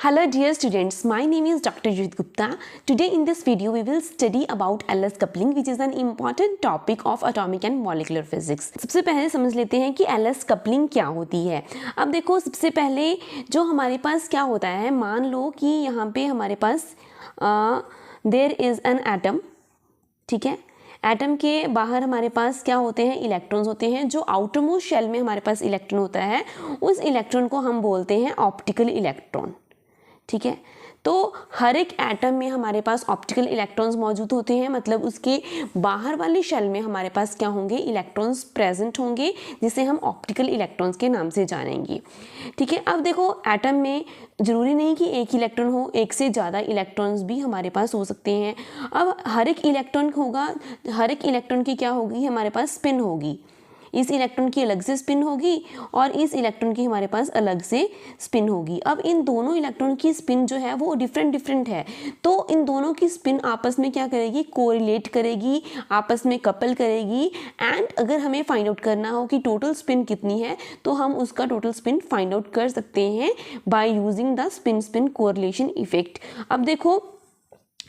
Hello dear students, my name is Dr. Judith Gupta. Today in this video we will study about LS coupling which is an important topic of atomic and molecular physics. सबसे पहले समझ लेते हैं कि LS coupling क्या होती है। अब देखो सबसे पहले जो हमारे पास क्या होता है, मान लो कि यहाँ पे हमारे पास देयर इज़ एन एटम, ठीक है। एटम के बाहर हमारे पास क्या होते हैं, इलेक्ट्रॉन्स होते हैं। जो आउटर मोस्ट शेल में हमारे पास इलेक्ट्रॉन होता है उस इलेक्ट्रॉन को हम बोलते हैं ऑप्टिकल इलेक्ट्रॉन, ठीक है। तो हर एक एटम में हमारे पास ऑप्टिकल इलेक्ट्रॉन्स मौजूद होते हैं, मतलब उसके बाहर वाली शेल में हमारे पास क्या होंगे, इलेक्ट्रॉन्स प्रेजेंट होंगे, जिसे हम ऑप्टिकल इलेक्ट्रॉन्स के नाम से जानेंगे, ठीक है। अब देखो एटम में ज़रूरी नहीं कि एक इलेक्ट्रॉन हो, एक से ज़्यादा इलेक्ट्रॉन्स भी हमारे पास हो सकते हैं। अब हर एक इलेक्ट्रॉन होगा, हर एक इलेक्ट्रॉन की क्या होगी, हमारे पास स्पिन होगी। इस इलेक्ट्रॉन की अलग से स्पिन होगी और इस इलेक्ट्रॉन की हमारे पास अलग से स्पिन होगी। अब इन दोनों इलेक्ट्रॉन की स्पिन जो है वो डिफरेंट है, तो इन दोनों की स्पिन आपस में क्या करेगी, कोरिलेट करेगी, आपस में कपल करेगी। एंड अगर हमें फाइंड आउट करना हो कि टोटल स्पिन कितनी है तो हम उसका टोटल स्पिन फाइंड आउट कर सकते हैं by using the spin correlation effect. अब देखो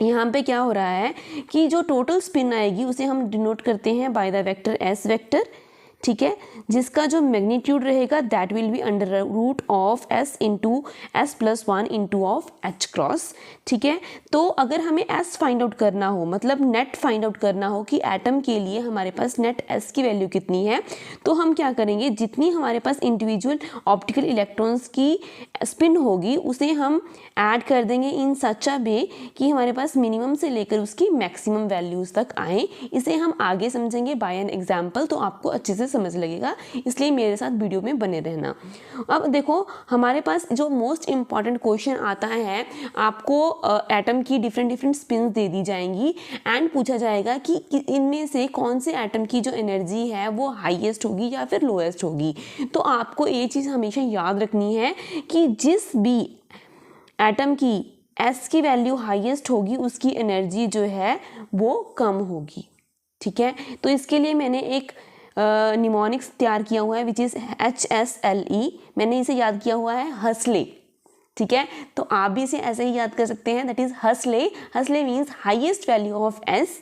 यहाँ पे क्या हो रहा है कि जो टोटल स्पिन आएगी उसे हम डिनोट करते हैं by the vector S vector, ठीक है, जिसका जो मैग्नीट्यूड रहेगा that will be under root of S into S plus 1 into of h cross, ठीक है। तो अगर हमें एस फाइंड आउट करना हो, मतलब नेट फाइंड आउट करना हो कि एटम के लिए हमारे पास नेट एस की वैल्यू कितनी है, तो हम क्या करेंगे, जितनी हमारे पास इंडिविजुअल ऑप्टिकल इलेक्ट्रॉन्स की स्पिन होगी उसे हम ऐड कर देंगे इन सच अ वे कि हमारे पास मिनिमम से लेकर उसकी मैक्सिमम वैल्यूज़ तक आए। इसे हम आगे समझेंगे बाय एन एग्जाम्पल, तो आपको अच्छे से समझ लगेगा, इसलिए मेरे साथ वीडियो में बने रहना। अब देखो हमारे पास जो मोस्ट इम्पॉर्टेंट क्वेश्चन आता है, आपको एटम की डिफरेंट स्पिन दे दी जाएंगी एंड पूछा जाएगा कि इनमें से कौन से एटम की जो एनर्जी है वो हाईएस्ट होगी या फिर लोएस्ट होगी। तो आपको ये चीज़ हमेशा याद रखनी है कि जिस भी एटम की एस की वैल्यू हाईएस्ट होगी उसकी एनर्जी जो है वो कम होगी, ठीक है। तो इसके लिए मैंने एक निमोनिक्स तैयार किया हुआ है विच इज़ HSLE, मैंने इसे याद किया हुआ है हसले, ठीक है। तो आप भी इसे ऐसे ही याद कर सकते हैं, दैट इज़ हसले। हसले means highest value of S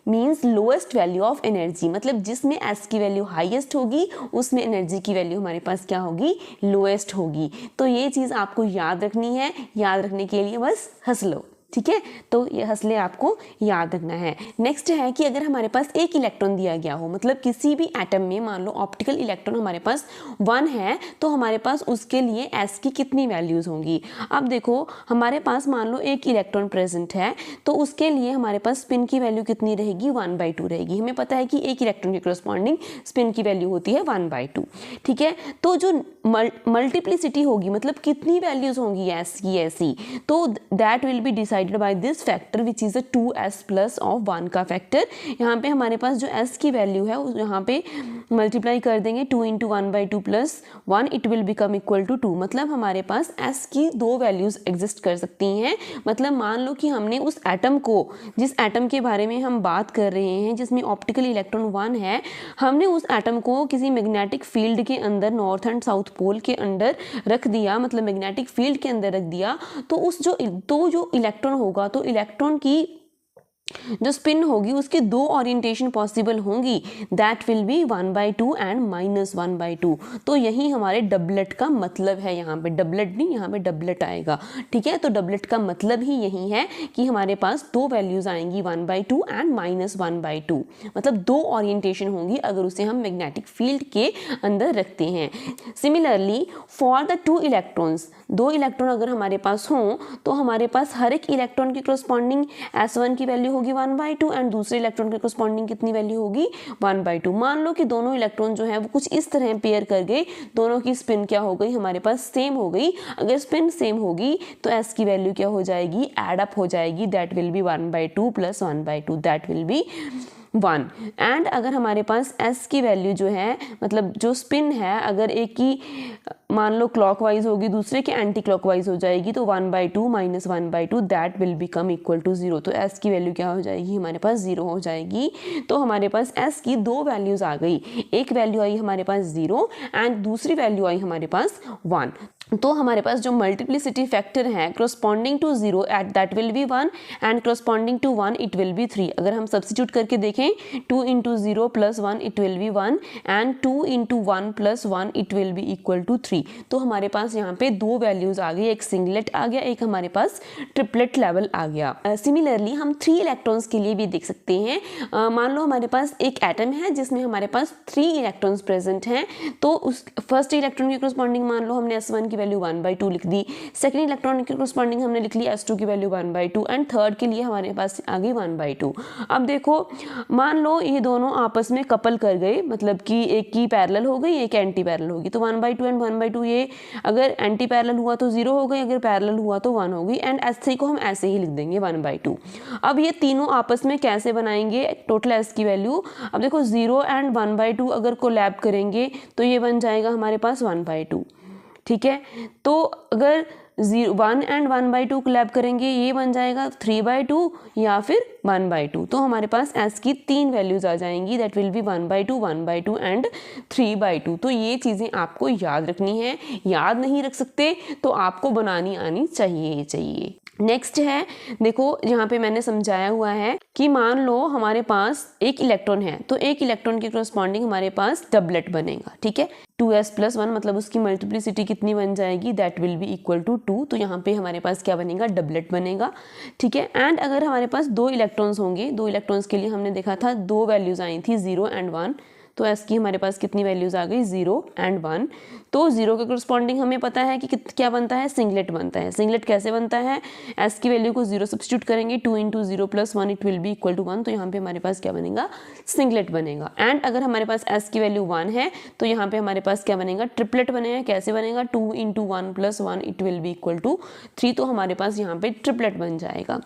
means lowest value of energy, मतलब जिसमें एस की वैल्यू हाईएस्ट होगी उसमें एनर्जी की वैल्यू हमारे पास क्या होगी, लोएस्ट होगी। तो ये चीज़ आपको याद रखनी है, याद रखने के लिए बस हंस लो, ठीक है। तो ये हंसले आपको याद रखना है। नेक्स्ट है कि अगर हमारे पास एक इलेक्ट्रॉन दिया गया हो, मतलब किसी भी एटम में मान लो ऑप्टिकल इलेक्ट्रॉन हमारे पास 1 है, तो हमारे पास उसके लिए एस की कितनी वैल्यूज़ होंगी। अब देखो हमारे पास मान लो एक इलेक्ट्रॉन प्रेजेंट है, तो उसके लिए हमारे पास स्पिन की वैल्यू कितनी रहेगी, 1/2 रहेगी। हमें पता है कि एक इलेक्ट्रॉन के करस्पॉन्डिंग स्पिन की वैल्यू होती है 1/2, ठीक है। तो जो मल्टीप्लिसिटी होगी, मतलब कितनी वैल्यूज़ होंगी एस की ऐसी, तो that will be decided by this factor which is a 2s plus of 1 का फैक्टर। यहाँ पे हमारे पास जो s की वैल्यू है यहाँ पे मल्टीप्लाई कर देंगे 2 into 1/2 plus 1, it will become equal to 2। मतलब हमारे पास s की 2 वैल्यूज़ एग्जिस्ट कर सकती हैं। मतलब मान लो कि हमने उस एटम को, जिस एटम के बारे में हम बात कर रहे हैं जिसमें ऑप्टिकल इलेक्ट्रॉन 1 है, हमने उस एटम को किसी मैग्नेटिक फील्ड के अंदर नॉर्थ एंड साउथ पोल के अंदर रख दिया, मतलब मैग्नेटिक फील्ड के अंदर रख दिया, तो उस जो इलेक्ट्रॉन होगा, तो इलेक्ट्रॉन की जो स्पिन होगी उसके 2 ओरिएंटेशन पॉसिबल होंगी, दैट विल बी 1/2 एंड -1/2। तो यही हमारे डबलेट का मतलब है, यहाँ पे डबलेट नहीं, यहाँ पे डबलेट आएगा, ठीक है। तो डबलेट का मतलब ही यही है कि हमारे पास 2 वैल्यूज़ आएंगी 1/2 एंड -1/2, मतलब 2 ओरिएंटेशन होंगी अगर उसे हम मैग्नेटिक फील्ड के अंदर रखते हैं। Similarly for the 2 electrons, 2 electron अगर हमारे पास हों तो हमारे पास हर एक इलेक्ट्रॉन की करस्पॉन्डिंग S1 की वैल्यू होगी 1/2 एंड दूसरे इलेक्ट्रॉन के करस्पॉन्डिंग कितनी वैल्यू होगी, 1/2। मान लो कि दोनों इलेक्ट्रॉन जो है वो कुछ इस तरह पेयर कर गए, दोनों की स्पिन क्या हो गई, हमारे पास सेम हो गई। अगर स्पिन सेम होगी तो S की वैल्यू क्या हो जाएगी, एड अप हो जाएगी, that will B 1/2 plus 1/2, that will be 1। And अगर हमारे पास S की वैल्यू जो है, मतलब जो स्पिन है, अगर एक की मान लो क्लॉकवाइज होगी दूसरे के एंटी क्लॉकवाइज हो जाएगी, तो 1/2 minus 1/2 that will become equal to 0। तो S की वैल्यू क्या हो जाएगी, हमारे पास 0 हो जाएगी। तो हमारे पास S की 2 वैल्यूज़ आ गई, एक वैल्यू आई हमारे पास 0 एंड दूसरी वैल्यू आई हमारे पास 1। तो हमारे पास जो मल्टीप्लिसिटी फैक्टर है corresponding to 0 at that will be 1 and corresponding to 1 it will be 3। अगर हम सब्स्टिट्यूट करके देखें 2 into 0 plus 1 it will be 1 and 2 into 1 plus 1 it will be equal to 3। तो हमारे पास यहाँ पे दो वैल्यूज आ गई, एक सिंगलेट आ गया, एक हमारे पास ट्रिपलेट लेवल आ गया। सिमिलरली हम 3 इलेक्ट्रॉन्स के लिए भी देख सकते हैं। मान लो हमारे पास एक एटम है जिसमें हमारे पास 3 इलेक्ट्रॉन्स प्रेजेंट हैं, तो उस फर्स्ट इलेक्ट्रॉन के करस्पॉन्डिंग मान लो हमने S1 की वैल्यू 1/2 लिख दी, सेकंड इलेक्ट्रॉन के करस्पॉन्डिंग हमने लिख ली S2 की वैल्यू 1/2 एंड थर्ड के लिए हमारे पास आ गई 1/2। अब देखो मान लो ये दोनों आपस में कपल कर गए, मतलब कि एक की पैरेलल हो गई, एक एंटी पैरेलल होगी, तो 1/2 एंड 1/2 ये अगर एंटी पैरेलल हुआ तो 0 हो गई, अगर पैरेलल हुआ तो 1 हो गई एंड S3 को हम ऐसे ही लिख देंगे 1/2। अब ये तीनों आपस में कैसे बनाएंगे टोटल S की वैल्यू? अब देखो 0 एंड 1/2 अगर कोलैब करेंगे तो ये बन जाएगा हमारे पास 1/2, ठीक है। तो अगर 1 एंड 1/2 कोलैब करेंगे ये बन जाएगा 3/2 या फिर 1/2। तो हमारे पास S की 3 वैल्यूज आ जाएंगी, दैट विल बी 1/2, 1/2 एंड 3/2। तो ये चीज़ें आपको याद रखनी है, याद नहीं रख सकते तो आपको बनानी आनी चाहिए। नेक्स्ट है, देखो यहाँ पे मैंने समझाया हुआ है कि मान लो हमारे पास एक इलेक्ट्रॉन है, तो एक इलेक्ट्रॉन के करस्पॉन्डिंग हमारे पास डबलेट बनेगा, ठीक है। 2s+1 मतलब उसकी मल्टीप्लिसिटी कितनी बन जाएगी, that will be equal to 2। तो यहाँ पे हमारे पास क्या बनेगा, डबलेट बनेगा, ठीक है। एंड अगर हमारे पास 2 इलेक्ट्रॉन्स होंगे, 2 इलेक्ट्रॉन्स के लिए हमने देखा था 2 वैल्यूज आई थी 0 एंड 1, तो S की हमारे पास कितनी वैल्यूज आ गई, 0 एंड 1। तो 0 के करस्पॉन्डिंग हमें पता है कि क्या बनता है, सिंगलेट बनता है। सिंगलेट कैसे बनता है, S की वैल्यू को 0 सब्स्टिट्यूट करेंगे, 2 into 0 plus 1 it will be equal to 1। तो यहाँ पे हमारे पास क्या बनेगा, सिंगलेट बनेगा। एंड अगर हमारे पास S की वैल्यू 1 है तो यहाँ पे हमारे पास क्या बनेगा, ट्रिपलेट बनेगा। कैसे बनेगा, 2 into 1 plus 1 it will be equal to 3। तो हमारे पास यहाँ पे ट्रिपलेट बन जाएगा,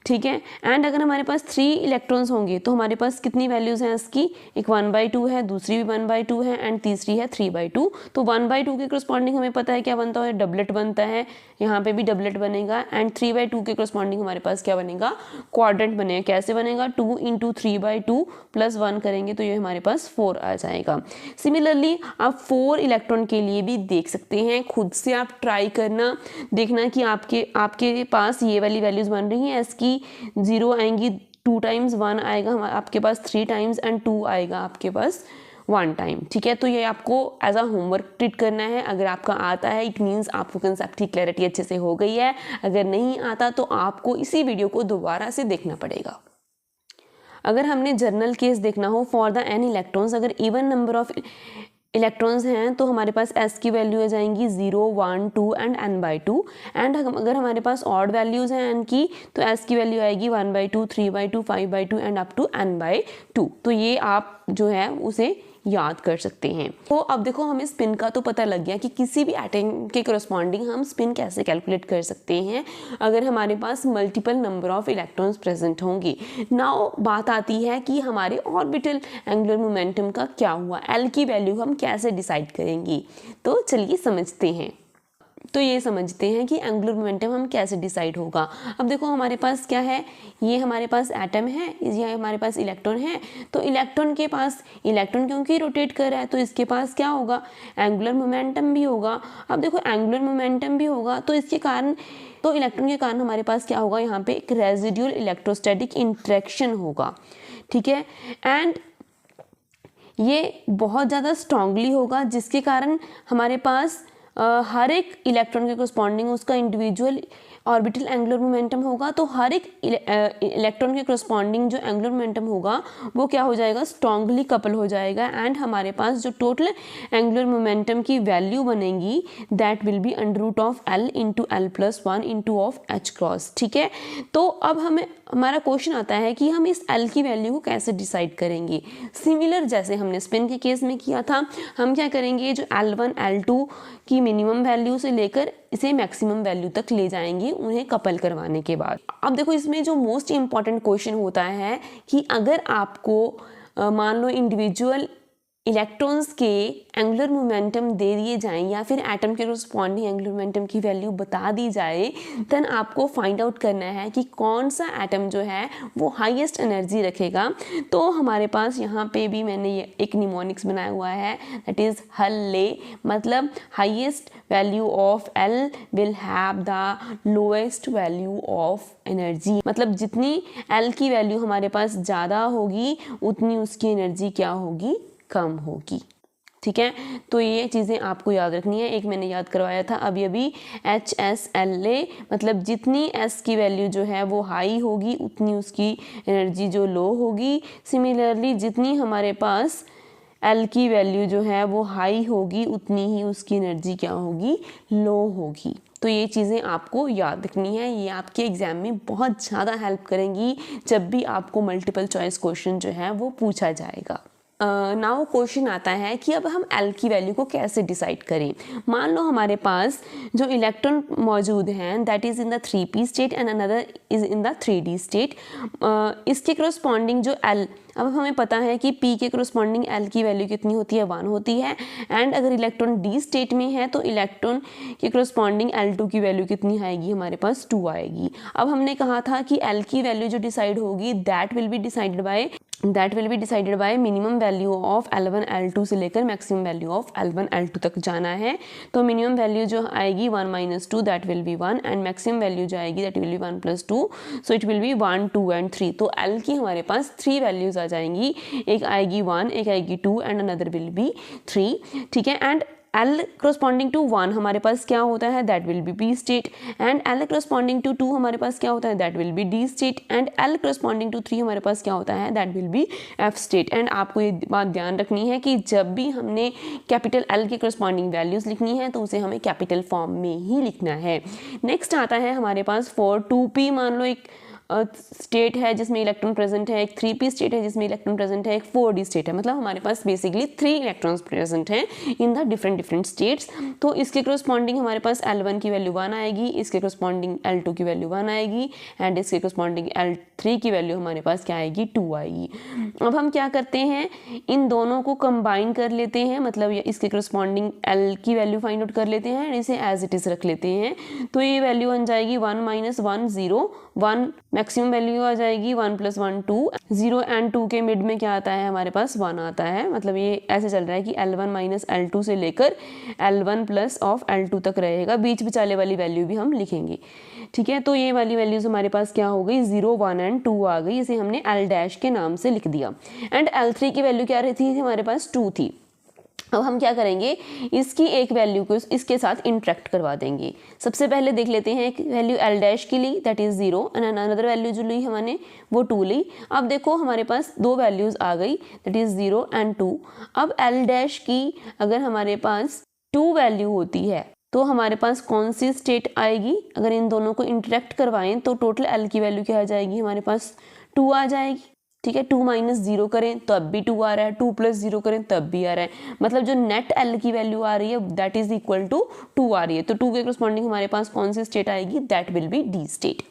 ठीक है। एंड अगर हमारे पास 3 इलेक्ट्रॉन्स होंगे तो हमारे पास कितनी वैल्यूज हैं इसकी, एक 1/2 है, दूसरी भी 1/2 है एंड तीसरी है 3/2। तो 1/2 के करस्पॉन्डिंग हमें पता है क्या बनता है, डबलेट बनता है, यहाँ पे भी डबलेट बनेगा। एंड 3/2 के करस्पॉन्डिंग हमारे पास क्या बनेगा, क्वाड्रेंट बनेगा। कैसे बनेगा, 2 इंटू 3/2 प्लस 1 करेंगे तो ये हमारे पास 4 आ जाएगा। सिमिलरली आप 4 इलेक्ट्रॉन के लिए भी देख सकते हैं, खुद से आप ट्राई करना, देखना कि आपके पास ये वाली वैल्यूज बन रही हैं। इसकी 0 आएंगी 2 टाइम्स, 1 आएगा आपके पास 3 टाइम्स एंड 2 आएगा आपके पास 1 टाइम, ठीक है। तो ये आपको एज अ होमवर्क ट्रीट करना है। अगर आपका आता है इट मीन्स आपको कंसेप्ट की क्लैरिटी अच्छे से हो गई है, अगर नहीं आता तो आपको इसी वीडियो को दोबारा से देखना पड़ेगा। अगर हमने जनरल केस देखना हो, फॉर द n इलेक्ट्रॉन्स, अगर इवन नंबर ऑफ इलेक्ट्रॉन्स हैं तो हमारे पास S की वैल्यू आ जाएंगी 0, 1, 2 एंड n/2। एंड अगर हमारे पास ऑड वैल्यूज़ हैं n की तो S की वैल्यू आएगी 1/2, 3/2, 5/2 एंड अप टू n/2। तो ये आप जो है उसे याद कर सकते हैं। तो अब देखो हमें स्पिन का तो पता लग गया कि किसी भी एटम के करस्पॉन्डिंग हम स्पिन कैसे कैलकुलेट कर सकते हैं अगर हमारे पास multiple number of electrons present होंगे। नाउ बात आती है कि हमारे ऑर्बिटल एंगुलर मोमेंटम का क्या हुआ, L की वैल्यू हम कैसे डिसाइड करेंगे। तो चलिए समझते हैं। तो ये समझते हैं कि एंगुलर मोमेंटम हम कैसे डिसाइड होगा। अब देखो हमारे पास क्या है, ये हमारे पास एटम है, ये हमारे पास इलेक्ट्रॉन है। तो इलेक्ट्रॉन के पास, इलेक्ट्रॉन क्योंकि रोटेट कर रहा है तो इसके पास क्या होगा, एंगुलर मोमेंटम भी होगा। अब देखो एंगुलर मोमेंटम भी होगा तो इसके कारण, तो इलेक्ट्रॉन के कारण हमारे पास क्या होगा, यहाँ पे एक रेजिड्यूल इलेक्ट्रोस्टैटिक इंट्रैक्शन होगा, ठीक है। एंड ये बहुत ज़्यादा स्ट्रांगली होगा जिसके कारण हमारे पास हर एक इलेक्ट्रॉन के करस्पॉन्डिंग उसका इंडिविजुअल ऑर्बिटल एंगुलर मोमेंटम होगा। तो हर एक इलेक्ट्रॉन के करस्पॉन्डिंग जो एंगुलर मोमेंटम होगा वो क्या हो जाएगा, स्ट्रांगली कपल हो जाएगा। एंड हमारे पास जो टोटल एंगुलर मोमेंटम की वैल्यू बनेगी that will B √ of L into L+1 into of H cross, ठीक है। तो अब हमारा क्वेश्चन आता है कि हम इस L की वैल्यू को कैसे डिसाइड करेंगे। सिमिलर जैसे हमने स्पिन के केस में किया था, हम क्या करेंगे, जो L1 L2 की मिनिमम वैल्यू से लेकर इसे मैक्सिमम वैल्यू तक ले जाएंगे उन्हें कपल करवाने के बाद। अब देखो इसमें जो मोस्ट इम्पॉर्टेंट क्वेश्चन होता है कि अगर आपको मान लो इंडिविजुअल इलेक्ट्रॉन्स के एंगुलर मोमेंटम दे दिए जाएं या फिर एटम के कॉरस्पॉन्डिंग एंगुलर मोमेंटम की वैल्यू बता दी जाए, देन आपको फाइंड आउट करना है कि कौन सा एटम जो है वो हाईएस्ट एनर्जी रखेगा। तो हमारे पास यहाँ पे भी मैंने ये एक निमोनिक्स बनाया हुआ है, दैट इज़ हल्ले, मतलब highest value of L will have the lowest value of energy, मतलब जितनी एल की वैल्यू हमारे पास ज़्यादा होगी उतनी उसकी एनर्जी क्या होगी, कम होगी। ठीक है, तो ये चीज़ें आपको याद रखनी है। एक मैंने याद करवाया था अभी HSLA, मतलब जितनी S की वैल्यू जो है वो हाई होगी उतनी उसकी एनर्जी जो लो होगी। सिमिलरली जितनी हमारे पास L की वैल्यू जो है वो हाई होगी उतनी ही उसकी एनर्जी क्या होगी, लो होगी। तो ये चीज़ें आपको याद रखनी है, ये आपके एग्ज़ाम में बहुत ज़्यादा हेल्प करेंगी जब भी आपको मल्टीपल चॉइस क्वेश्चन जो है वो पूछा जाएगा। नाउ क्वेश्चन आता है कि अब हम L की वैल्यू को कैसे डिसाइड करें। मान लो हमारे पास जो इलेक्ट्रॉन मौजूद हैं that is in the 3p state and another is in the 3d state. इसके करस्पॉन्डिंग जो L, अब हमें पता है कि P के करस्पॉन्डिंग L की वैल्यू कितनी होती है, 1 होती है। एंड अगर इलेक्ट्रॉन D स्टेट में है तो इलेक्ट्रॉन के करस्पॉन्डिंग L2 की वैल्यू कितनी आएगी, हमारे पास 2 आएगी। अब हमने कहा था कि L की वैल्यू जो डिसाइड होगी that will be decided by minimum value of L1 L2 से लेकर maximum value of L1 L2 तक जाना है। तो मिनिमम वैल्यू जो आएगी 1 - 2 that will be 1 and maximum value जो आएगी that will be 1 + 2, so it will be 1, 2 and 3। तो L की हमारे पास 3 वैल्यूज आ जाएंगी, एक आएगी 1, एक आएगी 2 एंड अनदर विल बी 3। ठीक है, एंड L करस्पॉन्डिंग टू 1 हमारे पास क्या होता है, that will be P state. And L corresponding to 2 हमारे पास क्या होता है, that will be D state. And L corresponding to 3 हमारे पास क्या होता है, that will be F state. And आपको ये बात ध्यान रखनी है कि जब भी हमने कैपिटल L के करस्पॉन्डिंग वैल्यूज़ लिखनी है तो उसे हमें कैपिटल फॉर्म में ही लिखना है। नेक्स्ट आता है हमारे पास 4 2p, मान लो एक स्टेट है जिसमें इलेक्ट्रॉन प्रेजेंट है, एक 3p स्टेट है जिसमें इलेक्ट्रॉन प्रेजेंट है, एक 4d स्टेट है, मतलब हमारे पास बेसिकली 3 इलेक्ट्रॉन्स प्रेजेंट हैं इन द डिफरेंट स्टेट्स। तो इसके करस्पॉन्डिंग हमारे पास L1 की वैल्यू 1 आएगी, इसके करस्पॉन्डिंग L2 की वैल्यू 1 आएगी एंड इसके करस्पॉन्डिंग L3 की वैल्यू हमारे पास क्या आएगी, 2 आएगी। अब हम क्या करते हैं, इन दोनों को कंबाइन कर लेते हैं, मतलब इसके करस्पॉन्डिंग L की वैल्यू फाइंड आउट कर लेते हैं एंड इसे एज इट इज़ रख लेते हैं। तो ये वैल्यू बन जाएगी 1 - 1 0, 1 मैक्सिमम वैल्यू आ जाएगी 1 + 1 2, 0 एंड 2 के मिड में क्या आता है, हमारे पास 1 आता है। मतलब ये ऐसे चल रहा है कि L1 - L2 से लेकर L1 + ऑफ L2 तक रहेगा, बीच बिचाले वाली वैल्यू भी हम लिखेंगे। ठीक है, तो ये वाली वैल्यूज हमारे पास क्या हो गई, 0 1 एंड 2 आ गई, इसे हमने L' के नाम से लिख दिया। एंड L3 की वैल्यू क्या रहती थी, हमारे पास 2 थी। अब हम क्या करेंगे, इसकी एक वैल्यू को इसके साथ इंटरेक्ट करवा देंगे। सबसे पहले देख लेते हैं, एक वैल्यू L' की ली that is 0 and another value जो ली हमने वो 2 ली। अब देखो हमारे पास 2 वैल्यूज़ आ गई दैट इज़ 0 एंड 2। अब L' की अगर हमारे पास 2 वैल्यू होती है तो हमारे पास कौन सी स्टेट आएगी, अगर इन दोनों को इंटरेक्ट करवाएं तो टोटल L की वैल्यू क्या आ जाएगी, हमारे पास 2 आ जाएगी। ठीक है, 2 - 0 करें तो अब भी 2 आ रहा है, 2 + 0 करें तब भी आ रहा है, मतलब जो नेट L की वैल्यू आ रही है दैट इज इक्वल टू 2 आ रही है। तो 2 के करस्पॉन्डिंग हमारे पास कौन सी स्टेट आएगी, that will be D state.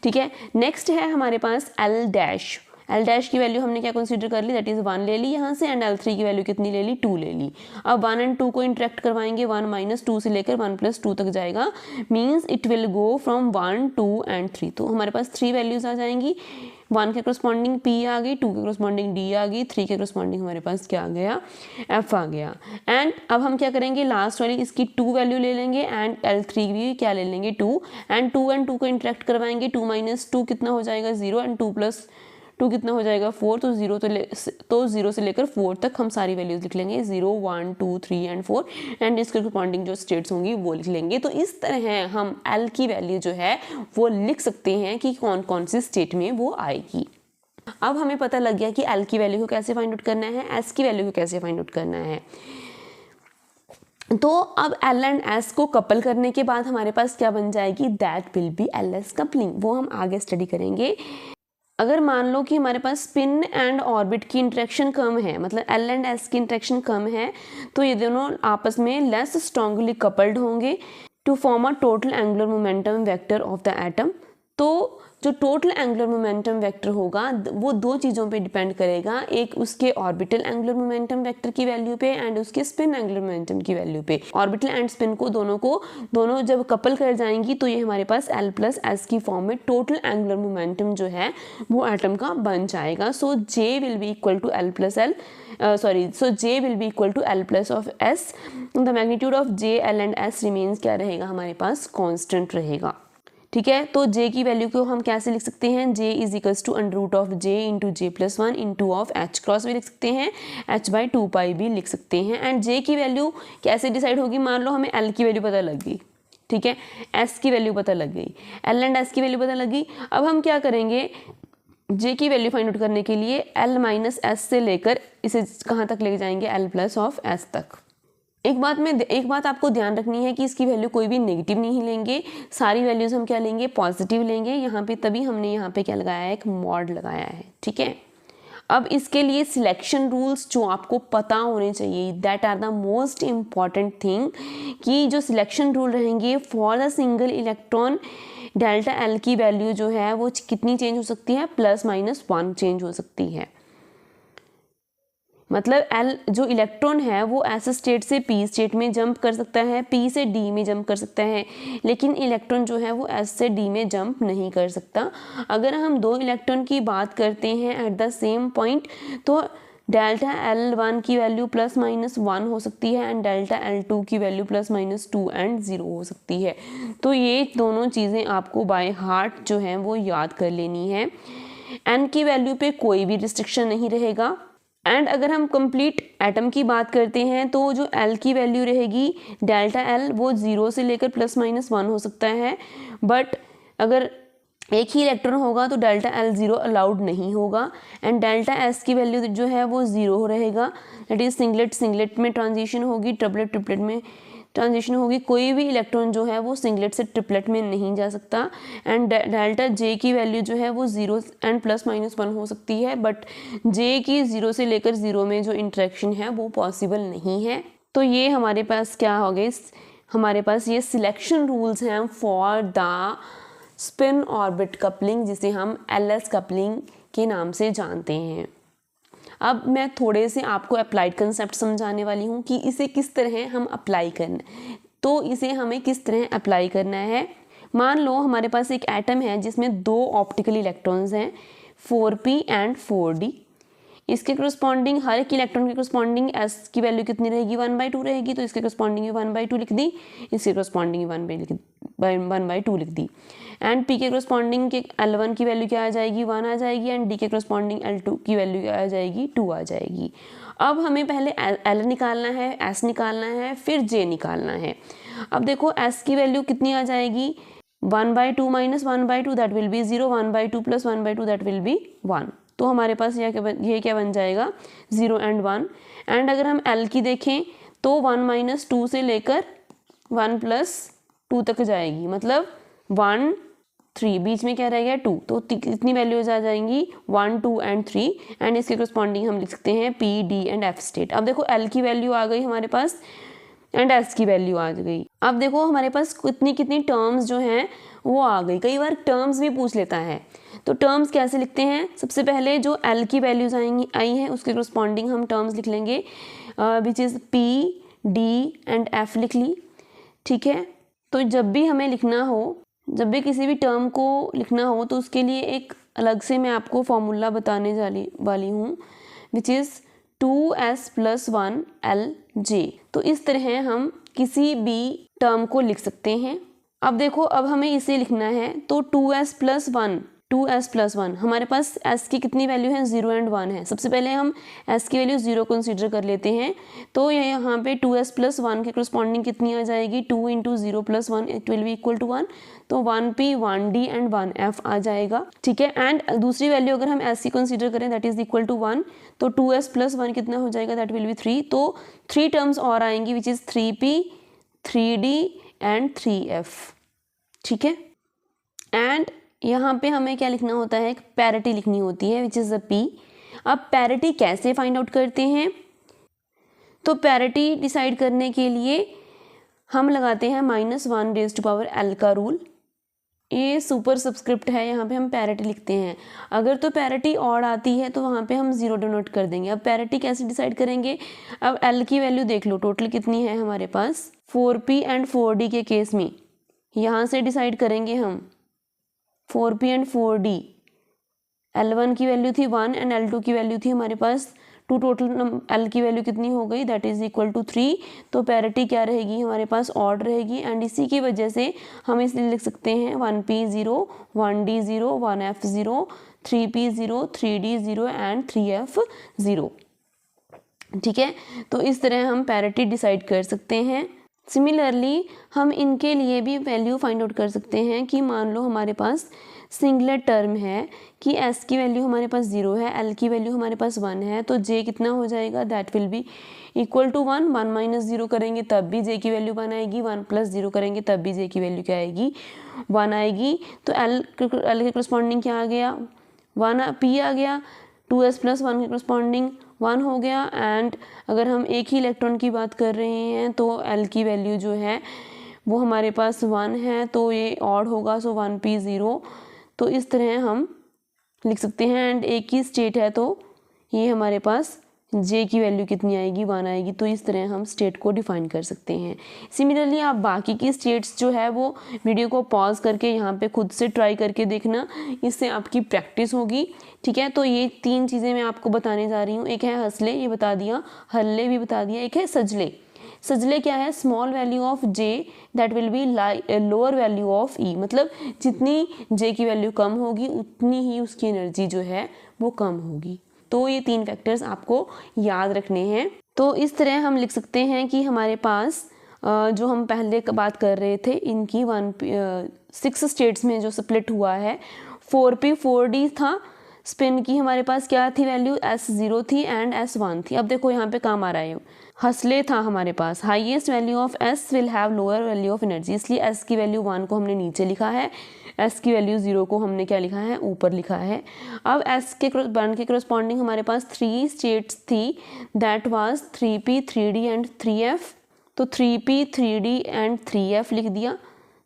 ठीक है, नेक्स्ट है हमारे पास L' की वैल्यू हमने क्या कंसीडर कर ली, दैट इज 1 ले ली यहाँ से एंड L3 की वैल्यू कितनी ले ली, 2 ले ली। अब 1 एंड 2 को इंटरेक्ट करवाएंगे, 1 - 2 से लेकर 1 + 2 तक जाएगा, means it will go from 1 2 and 3। तो हमारे पास 3 वैल्यूज आ जाएंगी, 1 के करस्पॉन्डिंग P आ गई, 2 के करस्पॉन्डिंग D आ गई, 3 के करस्पॉन्डिंग हमारे पास क्या आ गया, F आ गया। एंड अब हम क्या करेंगे, लास्ट वाली इसकी 2 वैल्यू ले लेंगे एंड L3 भी क्या ले लेंगे, 2 एंड 2 को इंटरेक्ट करवाएंगे, 2 - 2 कितना हो जाएगा, 0 एंड 2 + 2 कितना हो जाएगा, 4। तो 0 से लेकर 4 तक हम सारी वैल्यूज लिख लेंगे, 0 1 2 3 एंड 4 एंड इसके करस्पॉन्डिंग जो स्टेट्स होंगी वो लिख लेंगे। तो इस तरह हम L की वैल्यू जो है वो लिख सकते हैं कि कौन कौन सी स्टेट में वो आएगी। अब हमें पता लग गया कि L की वैल्यू को कैसे फाइंड आउट करना है, S की वैल्यू को कैसे फाइंड आउट करना है। तो अब L एंड S को कपल करने के बाद हमारे पास क्या बन जाएगी, that will B LS coupling, वो हम आगे स्टडी करेंगे। अगर मान लो कि हमारे पास स्पिन एंड ऑर्बिट की इंटरेक्शन कम है, मतलब L एंड S की इंटरेक्शन कम है, तो ये दोनों आपस में लेस स्ट्रांगली कपल्ड होंगे to form a total angular momentum vector of the atom. तो जो टोटल एंगुलर मोमेंटम वेक्टर होगा वो दो चीज़ों पे डिपेंड करेगा, एक उसके ऑर्बिटल एंगुलर मोमेंटम वेक्टर की वैल्यू पे एंड उसके स्पिन एंगुलर मोमेंटम की वैल्यू पे। ऑर्बिटल एंड स्पिन को दोनों जब कपल कर जाएंगी तो ये हमारे पास L प्लस एस की फॉर्म में टोटल एंगुलर मोमेंटम जो है वो एटम का बन जाएगा। So J will be equal to L plus L, so J will be equal to L plus of S. The magnitude of J, L and S remains क्या रहेगा हमारे पास, constant रहेगा। ठीक है, तो J की वैल्यू को हम कैसे लिख सकते हैं, J is equals to under root of J into J plus 1 into of H cross भी लिख सकते हैं, H बाई 2 पाई भी लिख सकते हैं। एंड J की वैल्यू कैसे डिसाइड होगी, मान लो हमें L की वैल्यू पता लग गई, ठीक है, S की वैल्यू पता लग गई, L एंड S की वैल्यू पता लग गई। अब हम क्या करेंगे, J की वैल्यू फाइंड आउट करने के लिए L माइनस एस से लेकर इसे कहाँ तक लेके जाएंगे, L प्लस ऑफ एस तक। एक बात आपको ध्यान रखनी है कि इसकी वैल्यू कोई भी नेगेटिव नहीं लेंगे, सारी वैल्यूज हम क्या लेंगे, पॉजिटिव लेंगे यहाँ पे, तभी हमने यहाँ पे क्या लगाया है, एक मॉड लगाया है। ठीक है, अब इसके लिए सिलेक्शन रूल्स जो आपको पता होने चाहिए, that are the most important thing, कि जो सिलेक्शन रूल रहेंगे for the single electron delta L की वैल्यू जो है वो कितनी चेंज हो सकती है, प्लस माइनस 1 चेंज हो सकती है। मतलब एल जो इलेक्ट्रॉन है वो ऐसे स्टेट से पी स्टेट में जंप कर सकता है, पी से डी में जंप कर सकता है, लेकिन इलेक्ट्रॉन जो है वो एस से डी में जंप नहीं कर सकता। अगर हम दो इलेक्ट्रॉन की बात करते हैं एट द सेम पॉइंट, तो डेल्टा L1 की वैल्यू प्लस माइनस 1 हो सकती है एंड डेल्टा L2 की वैल्यू प्लस माइनस 2 एंड 0 हो सकती है। तो ये दोनों चीज़ें आपको बाय हार्ट जो हैं वो याद कर लेनी है। N की वैल्यू पे कोई भी रिस्ट्रिक्शन नहीं रहेगा। एंड अगर हम कंप्लीट एटम की बात करते हैं तो जो L की वैल्यू रहेगी डेल्टा L वो 0 से लेकर प्लस माइनस 1 हो सकता है, बट अगर एक ही इलेक्ट्रॉन होगा तो डेल्टा L 0 अलाउड नहीं होगा। एंड डेल्टा S की वैल्यू जो है वो 0 रहेगा, दैट इज सिंगलेट में ट्रांजिशन होगी, ट्रिपलेट में ट्रांजिशन होगी। कोई भी इलेक्ट्रॉन जो है वो सिंगलेट से ट्रिपलेट में नहीं जा सकता। एंड डेल्टा J की वैल्यू जो है वो 0 एंड प्लस माइनस 1 हो सकती है, बट J की 0 से लेकर 0 में जो इंटरेक्शन है वो पॉसिबल नहीं है। तो ये हमारे पास क्या हो गए, हमारे पास ये सिलेक्शन रूल्स हैं for the spin orbit coupling, जिसे हम LS कपलिंग के नाम से जानते हैं। अब मैं थोड़े से आपको अप्लाइड कंसेप्ट समझाने वाली हूँ कि इसे किस तरह हम अप्लाई करना है। तो इसे हमें किस तरह अप्लाई करना है, मान लो हमारे पास एक एटम है जिसमें दो ऑप्टिकल इलेक्ट्रॉन्स हैं 4p एंड 4d। इसके करस्पॉन्डिंग हर एक इलेक्ट्रॉन के करस्पॉन्डिंग S की वैल्यू कितनी रहेगी, 1/2 रहेगी, तो इसके करस्पॉन्डिंग 1/2 लिख दी, इसके करस्पॉन्डिंग 1/2 लिख दी। एंड P के करस्पॉन्डिंग के L1 की वैल्यू क्या आ जाएगी, 1 आ जाएगी, एंड D के करस्पॉन्डिंग L2 की वैल्यू क्या आ जाएगी, 2 आ जाएगी। अब हमें पहले L निकालना है, S निकालना है, फिर J निकालना है। अब देखो S की वैल्यू कितनी आ जाएगी, 1/2 minus 1/2 that will B 0, 1/2 plus 1/2 that will be 1। तो हमारे पास ये क्या बन जाएगा, 0 एंड 1। एंड अगर हम L की देखें तो 1 माइनस 2 से लेकर 1 प्लस 2 तक जाएगी, मतलब 1 3, बीच में क्या रह गया 2, तो कितनी वैल्यूज आ जाएंगी 1 2 एंड 3। एंड इसके करस्पॉन्डिंग हम लिख सकते हैं P D and F state. अब देखो L की वैल्यू आ गई हमारे पास एंड S की वैल्यू आ गई। अब देखो हमारे पास कितनी टर्म्स जो हैं वो आ गई। कई बार टर्म्स भी पूछ लेता है, तो टर्म्स कैसे लिखते हैं, सबसे पहले जो L की वैल्यूज आई हैं उसके करस्पॉन्डिंग हम टर्म्स लिख लेंगे, which is P D and F लिख ली। ठीक है, तो जब भी हमें लिखना हो, जब भी किसी भी टर्म को लिखना हो तो उसके लिए एक अलग से मैं आपको फॉर्मूला बताने वाली हूँ, विच इज़ 2s + 1 LJ। तो इस तरह हम किसी भी टर्म को लिख सकते हैं। अब देखो अब हमें इसे लिखना है, तो 2s + 1 हमारे पास s की कितनी वैल्यू है, 0 एंड 1 है। सबसे पहले हम s की वैल्यू 0 कंसीडर कर लेते हैं, तो यहाँ पे 2s + 1 के करस्पॉन्डिंग कितनी आ जाएगी, 2 × 0 + 1 it will be equal to 1, तो 1p 1d एंड 1f आ जाएगा। ठीक है, एंड दूसरी वैल्यू अगर हम s की कंसीडर करें दैट इज इक्वल टू 1, तो 2s + 1 कितना हो जाएगा, दैट विल बी 3। तो 3 टर्म्स और आएंगी which is 3p 3d and 3f। ठीक है, एंड यहाँ पे हमें क्या लिखना होता है, एक पैरिटी लिखनी होती है विच इज़ अ P। अब पैरिटी कैसे फाइंड आउट करते हैं, तो पैरिटी डिसाइड करने के लिए हम लगाते हैं -1 raised to power L का रूल। ये सुपर सब्सक्रिप्ट है, यहाँ पे हम पैरिटी लिखते हैं। अगर तो पैरिटी ऑड आती है तो वहाँ पे हम 0 डिनोट कर देंगे। अब पैरिटी कैसे डिसाइड करेंगे, अब एल की वैल्यू देख लो टोटल कितनी है हमारे पास 4p एंड 4d के केस में यहाँ से डिसाइड करेंगे हम 4p एंड 4d। L1 की वैल्यू थी 1 एंड L2 की वैल्यू थी हमारे पास 2, टोटल L की वैल्यू कितनी हो गई दैट इज इक्वल टू 3। तो पैरिटी क्या रहेगी हमारे पास ऑड रहेगी एंड इसी की वजह से हम इसलिए लिख सकते हैं 1p 0 1d 0 1f 0 3p 0 3d 0 and 3f 0। ठीक है, तो इस तरह हम पैरिटी डिसाइड कर सकते हैं। सिमिलरली हम इनके लिए भी वैल्यू फाइंड आउट कर सकते हैं कि मान लो हमारे पास सिंगुलर टर्म है कि s की वैल्यू हमारे पास 0 है, l की वैल्यू हमारे पास 1 है, तो j कितना हो जाएगा that will be equal to 1। 1 minus 0 करेंगे तब भी j की वैल्यू 1 आएगी, 1 प्लस 0 करेंगे तब भी j की वैल्यू क्या आएगी 1 आएगी। तो l के करस्पॉन्डिंग क्या आ गया 1p आ गया, 2s प्लस 1 के करस्पॉन्डिंग 1 हो गया। एंड अगर हम एक ही इलेक्ट्रॉन की बात कर रहे हैं तो l की वैल्यू जो है वो हमारे पास 1 है, तो ये ऑड होगा, सो 1p 0। तो इस तरह हम लिख सकते हैं। एंड एक ही स्टेट है तो ये हमारे पास j की वैल्यू कितनी आएगी 1 आएगी। तो इस तरह हम स्टेट को डिफाइन कर सकते हैं। सिमिलरली आप बाकी की स्टेट्स जो है वो वीडियो को पॉज करके यहाँ पे खुद से ट्राई करके देखना, इससे आपकी प्रैक्टिस होगी। ठीक है, तो ये 3 चीज़ें मैं आपको बताने जा रही हूँ। एक है हसले, ये बता दिया, हल्ले भी बता दिया, एक है सजले। सजले क्या है, small value of j that will be lower value of e, मतलब जितनी j की वैल्यू कम होगी उतनी ही उसकी एनर्जी जो है वो कम होगी। तो ये 3 फैक्टर्स आपको याद रखने हैं। तो इस तरह हम लिख सकते हैं कि हमारे पास जो हम पहले बात कर रहे थे इनकी 6 स्टेट्स में जो स्प्लिट हुआ है 4p 4d था। स्पिन की हमारे पास क्या थी वैल्यू s0 थी एंड s1 थी। अब देखो यहाँ पे काम आ रहा है, हसले था हमारे पास highest value of s will have lower value of energy, इसलिए s की वैल्यू 1 को हमने नीचे लिखा है, s की वैल्यू 0 को हमने क्या लिखा है ऊपर लिखा है। अब s के 1 के करस्पॉन्डिंग हमारे पास 3 स्टेट्स थी that was 3p 3d and 3f। तो 3p 3d एंड 3f लिख दिया,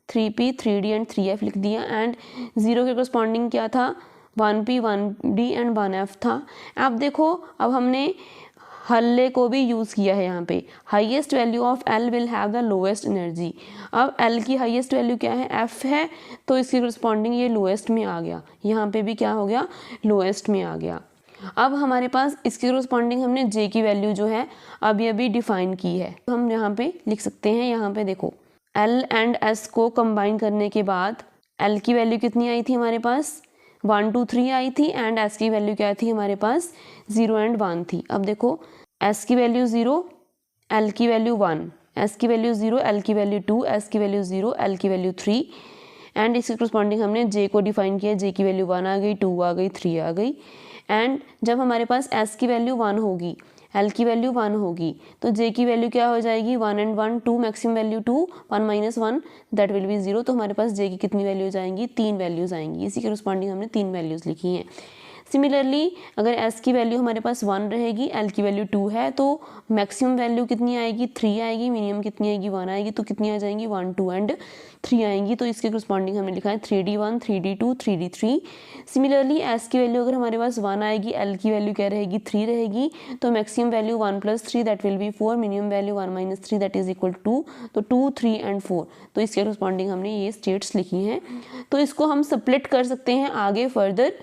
3p 3d एंड 3f लिख दिया। एंड 0 के करस्पॉन्डिंग क्या था 1p 1d एंड 1f था। अब देखो अब हमने हल्ले को भी यूज़ किया है यहाँ पे, highest value of l will have the lowest energy. अब l की हाईएस्ट वैल्यू क्या है f है, तो इसके करस्पॉन्डिंग ये लोएस्ट में आ गया, यहाँ पे भी क्या हो गया लोएस्ट में आ गया। अब हमारे पास इसके करस्पॉन्डिंग हमने j की वैल्यू जो है अभी डिफाइन की है, तो हम यहाँ पे लिख सकते हैं। यहाँ पे देखो l एंड s को कंबाइन करने के बाद l की वैल्यू कितनी आई थी हमारे पास 1 2 3 आई थी एंड s की वैल्यू क्या थी हमारे पास 0 एंड 1 थी। अब देखो s की वैल्यू 0, l की वैल्यू 1, s की वैल्यू 0, l की वैल्यू 2, s की वैल्यू 0, l की वैल्यू 3 एंड इसके करस्पॉन्डिंग हमने j को डिफाइन किया, j की वैल्यू 1 आ गई, 2 आ गई, 3 आ गई। एंड जब हमारे पास s की वैल्यू 1 होगी, l की वैल्यू 1 होगी, तो j की वैल्यू क्या हो जाएगी 1 and 1 2, maximum value 2, 1 minus 1 that will B 0। तो हमारे पास j की कितनी वैल्यूज आएंगी 3 वैल्यूज आएंगी, इसी के करस्पॉन्डिंग हमने 3 वैल्यूज लिखी हैं। सिमिलरली अगर s की वैल्यू हमारे पास 1 रहेगी, l की वैल्यू 2 है, तो मैक्सिमम वैल्यू कितनी आएगी 3 आएगी, मिनिमम कितनी आएगी 1 आएगी, तो कितनी आ जाएंगी 1 2 एंड 3 आएंगी। तो इसके करस्पॉन्डिंग हमने लिखा है 3d1 3d2 3d3। Similarly s की वैल्यू अगर हमारे पास 1 आएगी, l की वैल्यू क्या रहेगी 3 रहेगी, तो maximum value 1 plus 3 that will be 4, minimum value 1 minus 3 that is equal to 2, तो 2 3 एंड 4। तो इसके करस्पॉन्डिंग हमने ये स्टेट्स लिखी हैं। तो इसको हम स्प्लिट कर सकते हैं आगे फर्दर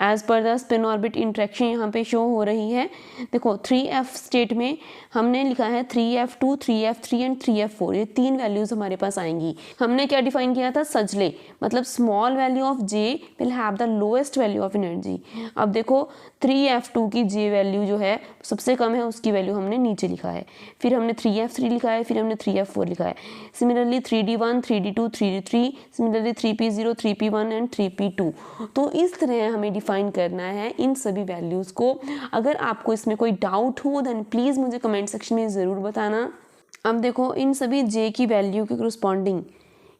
एज पर द स्पिन ऑर्बिट इंट्रैक्शन यहाँ पे शो हो रही है। देखो 3f स्टेट में हमने लिखा है 3f2 3f3 एंड 3f4, ये 3 वैल्यूज हमारे पास आएंगी। हमने क्या डिफाइन किया था सजले, मतलब small value of j will have the lowest value of energy. अब देखो 3f2 की j वैल्यू जो है सबसे कम है, उसकी वैल्यू हमने नीचे लिखा है, फिर हमने 3f3 लिखा है, फिर हमने 3f4 लिखा है। Similarly 3d1 3d2 3d3, similarly 3p0 3p1 and 3p2। तो इस तरह हमें डिफाइन करना है इन सभी वैल्यूज़ को। अगर आपको इसमें कोई डाउट हो देन प्लीज़ मुझे कमेंट सेक्शन में ज़रूर बताना। अब देखो इन सभी j की वैल्यू के करस्पॉन्डिंग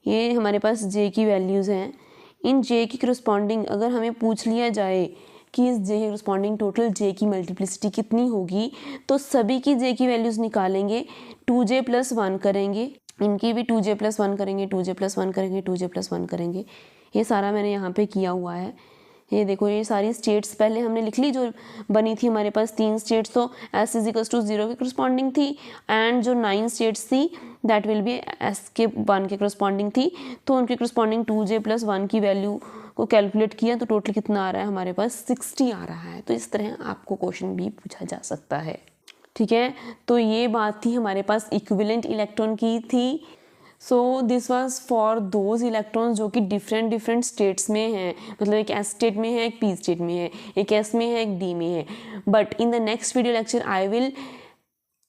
ये हमारे पास j की वैल्यूज़ हैं। इन j की करस्पॉन्डिंग अगर हमें पूछ लिया जाए कि इस j के करस्पॉन्डिंग टोटल j की मल्टीप्लिसिटी कितनी होगी, तो सभी की j की वैल्यूज़ निकालेंगे, 2j प्लस 1 करेंगे, इनकी भी 2j प्लस 1 करेंगे, 2j प्लस 1 करेंगे, 2j प्लस 1 करेंगे, ये सारा मैंने यहाँ पे किया हुआ है। ये देखो ये सारी स्टेट्स पहले हमने लिख ली जो बनी थी हमारे पास 3 स्टेट्स, तो S इजिकल्स टू 0 के करस्पॉन्डिंग थी, एंड जो 9 स्टेट्स थी दैट विल बी S के 1 के करस्पॉन्डिंग थी। तो उनके करस्पॉन्डिंग 2j + 1 की वैल्यू को कैलकुलेट किया तो टोटल कितना आ रहा है हमारे पास 60 आ रहा है। तो इस तरह आपको क्वेश्चन भी पूछा जा सकता है, ठीक है। तो ये बात थी हमारे पास इक्विवेलेंट इलेक्ट्रॉन की थी। So this was for those electrons जो कि डिफरेंट स्टेट्स में हैं, मतलब एक S स्टेट में है, एक P स्टेट में है, एक S में है, एक D में है। But in the next video lecture I will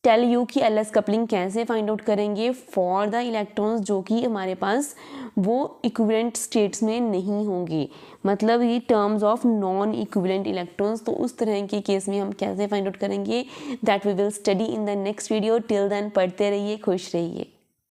tell you कि LS कपलिंग कैसे फाइंड आउट करेंगे फॉर द इलेक्ट्रॉन्स जो कि हमारे पास वो इक्विवेलेंट स्टेट्स में नहीं होंगे, मतलब ये terms of non equivalent electrons. तो उस तरह के केस में हम कैसे फाइंड आउट करेंगे that we will study in the next video. Till then पढ़ते रहिए, खुश रहिए।